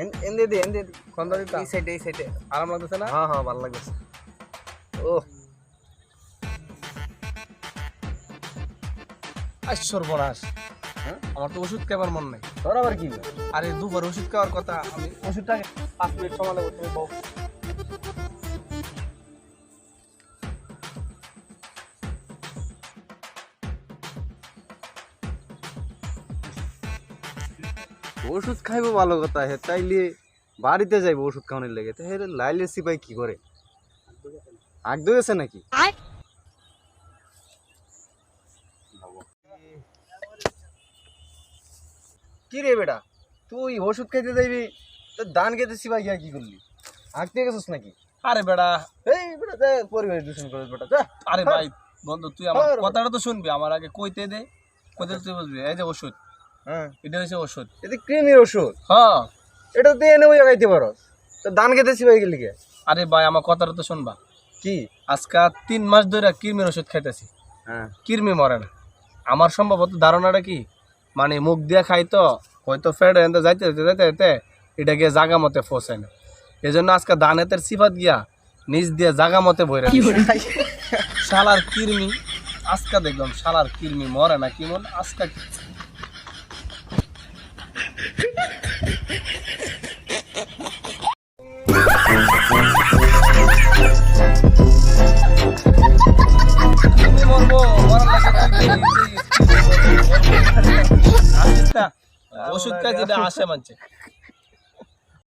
এনে দে কোন দিকটা এই সাইডে আরাম লাগতেছে না? হ্যাঁ হ্যাঁ ভালো লাগছে ও সর্বনাশ। হ্যাঁ আমার তো ওষুধ খাবার মন নাই। তোর আবার কি আরে দুবার ওষুধ খাওয়ার কথা, আমি ওষুধটাকে 5 মিনিট সময় লাগবে, তুমি বল। ওষুধ খাইবো ভালো কথা হে তাইলে বাড়িতে যাইবো ওষুধ খাওয়ানোর লেগে তো হে লাইলের সিপাই কি করে আগ দইছে নাকি কি রে বেটা তুই ওষুধ খাইতে যাইবি তো ধান খেতে সিপাই গিয়া কি করলি আঁকতে গেছিস নাকি আরে বেড়া, এই বেটা দে পরিবেশ দূষণ করে বেটা যা আরে ভাই বন্ধু, তুই আমার হ্যাঁ রে কথাটা তো শুনবি, আমার আগে কইতে দে, কইতে তুই বুঝবি। এই যে ওষুধ, হ্যাঁ এটা হচ্ছে ওষুধ। এটা ক্রিমির ওষুধ হ্যাঁ। এটা তো এনে ওই খাইতে পারো তো ধান খেতে সিপাই গেলি কে আরে ভাই আমার কথাটা তো শুনবা। কি আজকে 3 মাস ধরে কৃমির ওষুধ খাইতেছি, হ্যাঁ কৃমি মরে না। আমার সম্ভবত ধারণাটা কি, মানে মুখ দিয়ে খাই তো হয়তো ফেটে এনতে যাইতে যাইতে যাইতে যাইতে এটা গিয়ে জাগা মতে ফসে না, এই জন্য আজকে ধানেতের সিফাত গিয়া নিচ দিয়ে জাগা মতে বইরে শালার কৃমি। আজকে দেখলাম শালার কৃমি মরে না, কি মন আজকে কৃমি মরবো, মরার লাগে তুই আসিস না। ওষুধ কাজ যেটা আসে মানছে।